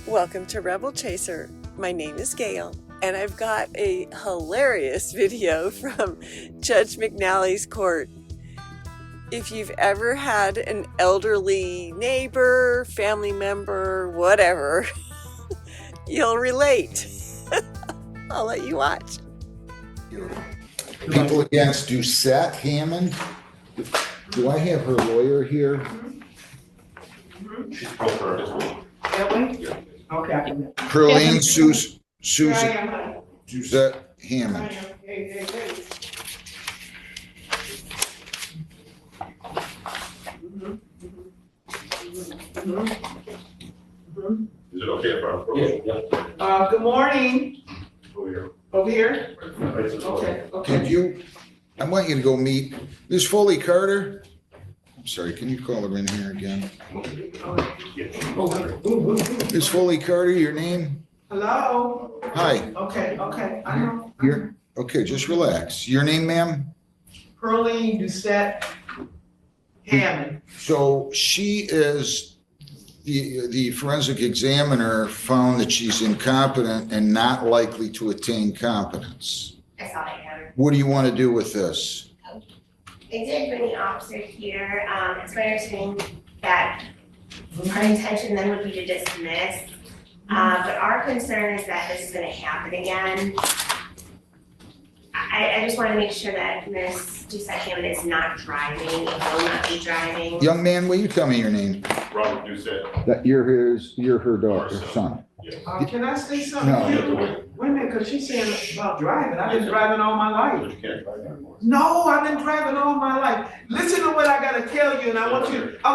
Welcome to Rebel Chaser. My name is Gail, and I've got a hilarious video from Judge McNally's court. If you've ever had an elderly neighbor, family member, whatever, you'll relate. I'll let you watch. People against Doucette Hammond. Do I have her lawyer here? She's pro per this week. That way? Yeah. Okay, I can. Perlene Here I Susan am, honey. Doucette Here I Hammond. am. Hey. Is it okay if I approach? Yeah. Good morning. Over here. Over here? Right to the floor. Okay. I want you to go meet Ms. Foley Carter. I'm sorry, can you call her in here again? Ms. Foley Carter, your name? Hello? Hi, Okay, I know. here. Okay, just relax. Your name, ma'am? Perlene Doucette Hammond. So she is, the forensic examiner found that she's incompetent and not likely to attain competence. I saw that, Kevin. What do you want to do with this? I did bring the officer here. It's my understanding that our intention then would be to dismiss. But our concern is that this is gonna happen again. I just wanna make sure that Ms. Doucette Hammond is not driving, will not be driving. Young man, will you tell me your name? Robert Doucette. That you're her daughter, son. Can I say something? No. Wait a minute, because she's saying about driving. I've been driving all my life. But you can't drive anymore. No, I've been driving all my life. Listen to what I gotta tell you, and I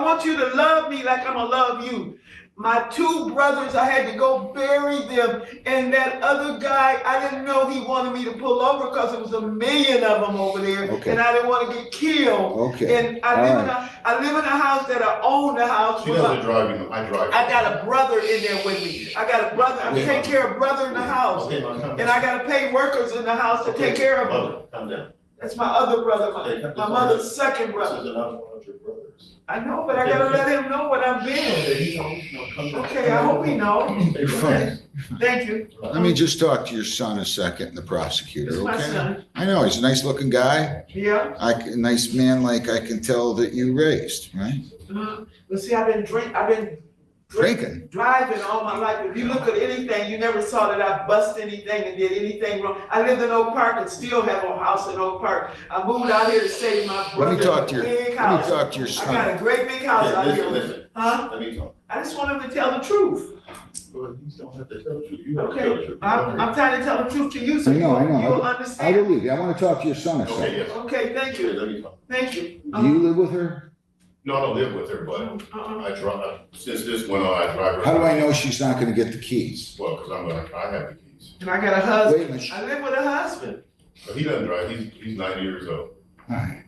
want you to love me like I'm gonna love you. My two brothers, I had to go bury them, and that other guy, I didn't know he wanted me to pull over because there was 1 million of them over there, Okay. and I didn't want to get killed. Okay. And I live in a house that I own the house. She doesn't drive, I drive. I got a brother in there with me. I got a brother. I take care of brother in the house. Okay, Mom, calm And down. I gotta pay workers in the house to take care of them. Mother, calm down. That's my other brother, Okay, my mother's second This brother. is another one of your brothers. I know, but I gotta let him know what I've been. Okay, he knows. Now, calm down. Okay, I hope he knows. You're fine. Thank you. Let me just talk to your son a second, the prosecutor, It's my okay? son. I know, he's a nice looking guy. Yeah. A nice man like I can tell that you raised, right? But see, I've been Drinking. driving all my life. If you look at anything, you never saw that I bust anything and did anything wrong. I lived in Oak Park and still have a house in Oak Park. I moved out here to save my brother. Let me talk to your Big house. son. I got a great big house out here. Huh? Let me talk. I just want him to tell the truth. Well, you don't have to tell the truth. You have to tell the Okay, truth. I'm trying to tell the truth to you so I know. you'll I understand. believe you. I want to talk to your son a Okay, second. yes. Okay, thank Okay, you, let me talk. thank you. Do you live with her? No, I don't live with her, but Uh-uh. I drive, since this went on, I drive her. How do I know she's not going to get the keys? Well, because I have the keys. And I got a Wait a husband. minute. I live with a husband. But he doesn't drive, he's 90 years old. All right.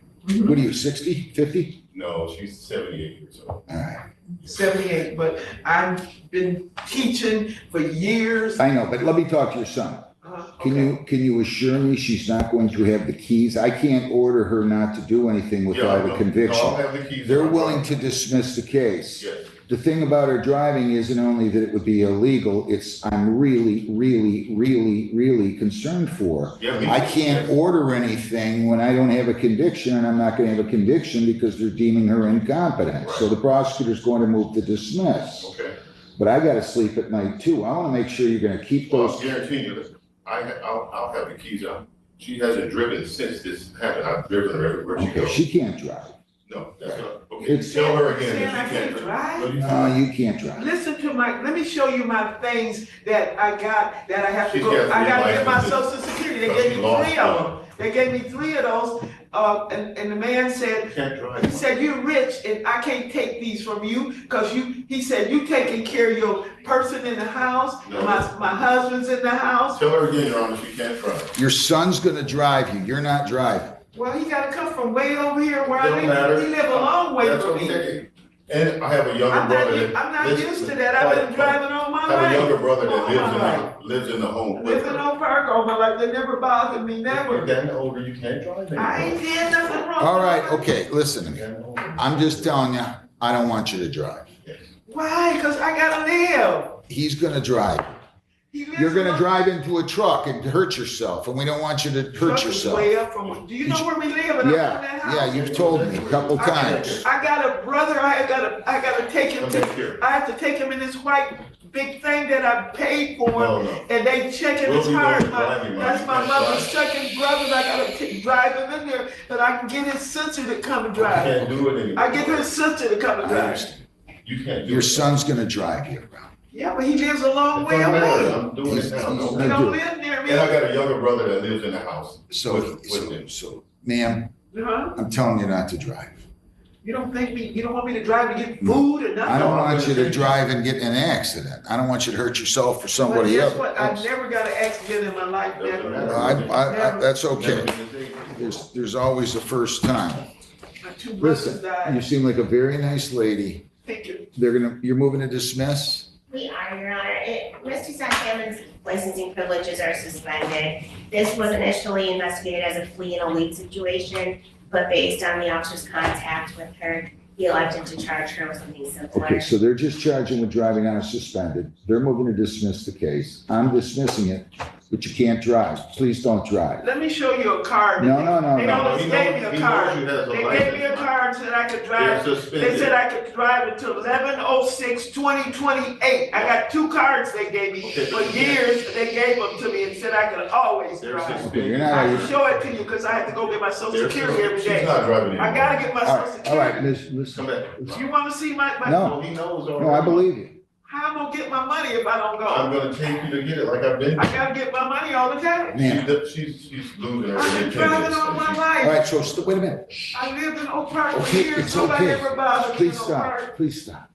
What are you, 60, 50? No, she's 78 years old. All right. 78, but I've been teaching for years. I know, but let me talk to your son. Okay. Can you assure me she's not going to have the keys? I can't order her not to do anything without a No, I'll conviction. have the keys. They're willing to dismiss the case. Yes. The thing about her driving isn't only that it would be illegal, I'm really concerned for her. Yeah, me I too. can't order anything when I don't have a conviction, and I'm not gonna have a conviction because they're deeming her incompetent. So the prosecutor's going to move to dismiss. Okay. But I gotta sleep at night too. I wanna make sure you're gonna keep Well, those. I'm guaranteeing you, listen, I'll have the keys out. She hasn't driven since this happened. I've driven her everywhere she Okay, goes. she can't drive. No, that's not, okay, It's- tell her again Saying I that she can't can't drive? No, you You can't drive. Listen to let me show you my things that I got, that I have to She's go. got I gotta three get my licenses. social security. They But gave she me lost 3 of one. them. They gave me 3 of those, and the man said, can't drive. he said, "You're rich and I can't take these from you because he said, you taking care of your person in the house, No. my husband's in the house." Tell her again, Your Honor, she can't drive. Your son's gonna drive you. You're not driving. Well, he gotta come from way over here where I Don't matter. live. He live a long way That's from me. okay. And I have a younger brother that. I'm not listen, used to that. I've been driving all my I have a life. younger brother All my life. that lives in the home with Living her. on Park all my life. They never bothered me, You're never. getting older, you can't drive anymore. I ain't did nothing wrong. All right, okay, listen to You're me. getting older. I'm just telling you, I don't want you to drive. Yes. Why? Because I gotta live. he's gonna drive. He lives You're gonna alone. drive into a truck and hurt yourself, and we don't want you to hurt Truck is yourself. way up from, do you know where we live? And I'm in that Yeah, house. yeah, you've told me a couple times. I got a brother, I gotta take him Come back here. I have to take him in this white big thing that I paid for, No, no. and they checking We'll his be heart. those driving, That's my man. mother's second brother, I gotta drive him in there, but I can get his sister to come and You drive. can't do it anymore. I get his sister to come and I drive. understand. You can't do it. Your son's gonna drive you around. Yeah, but he lives a long way It don't matter. away. I'm doing it now. He's- He I don't do. live near me. And I got a younger brother that lives in the house. So, with him. ma'am, Huh? I'm telling you not to drive. You don't want me to drive to get food or nothing? I don't want you to drive and get in an accident. I don't want you to hurt yourself or somebody But else. guess what? I've never got an accident in my life, Doesn't never. matter. That's okay. There's always a first time. My two brothers Listen, died. you seem like a very nice lady. Thank you. You're moving to dismiss? We are, Your Honor. Mr. Hammond's licensing privileges are suspended. This was initially investigated as a flee and elude situation, but based on the officer's contact with her, he elected to charge her with something simpler. Okay, so they're just charging with driving on suspended. They're moving to dismiss the case. I'm dismissing it, but you can't drive. Please don't drive. Let me show you a card. No. They almost He gave me knows- a he card. knows you has a They gave license. me a card and said I could They're drive. They suspended. said I could drive until 11/06/2028. I got two cards they gave me. Okay, For but you years, they gave them to me and said I could always They're drive. suspended. You're I not. can show it to you because I have to go get my social They're security every She's day. not driving anymore. I gotta get my All social right, security. listen. Come back. You wanna see my, No. No, he knows already. No, I believe you. how I'm gonna get my money if I don't I'm go? gonna take you to get it like I've been. I gotta get my money all the time. Man. She's losing her I've been driving all my independence. All life. right, so wait a minute. I lived in Oak Park for Okay, years, it's nobody okay. ever bothered me in Please Oak stop. Park. Please stop.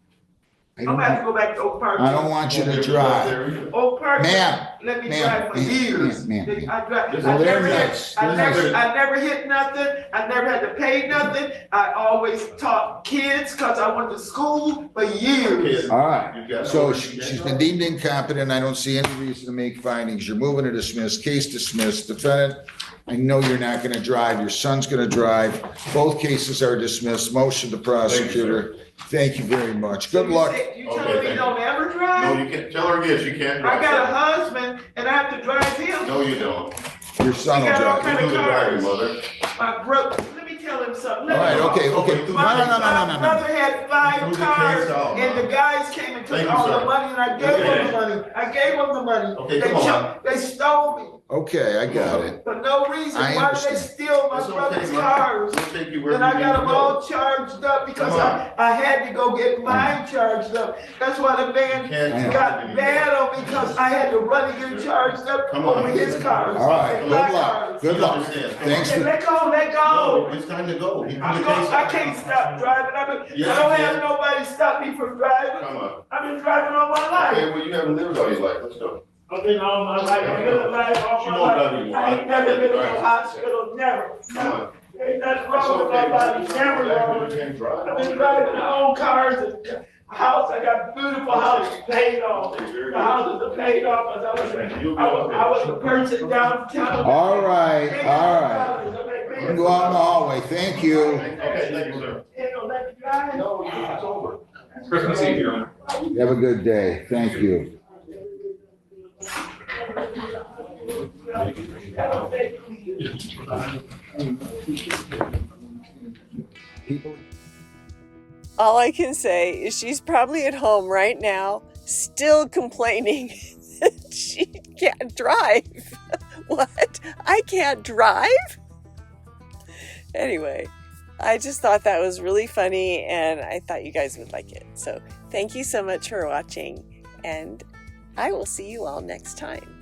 I'm gonna have to go back to Oak Park. I don't want you to drive. Oak Park, Ma'am, let me ma'am, drive for ma'am, years. ma'am. I drive, Well, I they're never hit, nice. I They're never, nice. I never hit nothing, I never had to pay nothing. I always taught kids, cause I went to school for years. All right. You've got- So she's been deemed incompetent. I don't see any reason to make findings. You're moving to dismiss, case dismissed. Defendant, I know you're not gonna drive. Your son's gonna drive. Both cases are dismissed. Motion to prosecutor. Thank you very much. Good luck. You Okay, telling me thank don't ever No, drive? you can't, tell her again, she can't I drive. got a husband and I have to drive him. No, you don't. Your son will We got all drive. kinds You of do the driving, cars. mother. My brother, let me tell him something. All Let me right, talk. okay. No. My brother had 5 Move the cars case out, and the man. guys came and Thank took you, all sir. the money and I gave them the money. I gave them the money. Okay, They come on. they stole me Okay, I got it. for no reason. I Why did they understand. steal my It's okay, brother's man. cars? We'll take you where And you I need got to them go. all charged up because Come on. I had to go get mine charged up. That's why the You man can't got drive mad on me because I had to run and get charged up Come on. over his cars. All right, and good my luck. cars. Good luck. Understand. Thanks Okay, for, let go, let go. No, it's time to go. He put the I'm case going, I out. can't stop driving. I Yeah, don't you have can. nobody stop me from driving. Come on. I've been driving all my life. Okay, well, you haven't lived all your life. Let's go. I've been all my life. I've been alive all She my won't life. drive anymore. I ain't never been to the Drive. hospital, never. Come on. Ain't nothing It's wrong with my okay. body, It's never okay. wrong with You me. can't drive. I've been driving my own cars and house. I got beautiful houses paid off. Okay, very The good. houses are paid off as I was a person downtown. all right. You can go out in the hallway. Thank you. Okay, thank you, sir. No, it's over. Christmas Eve, Your Honor. Have a good day. Thank you. People. All I can say is she's probably at home right now, still complaining that she can't drive. What? I can't drive? Anyway, I just thought that was really funny and I thought you guys would like it. So thank you so much for watching and I will see you all next time.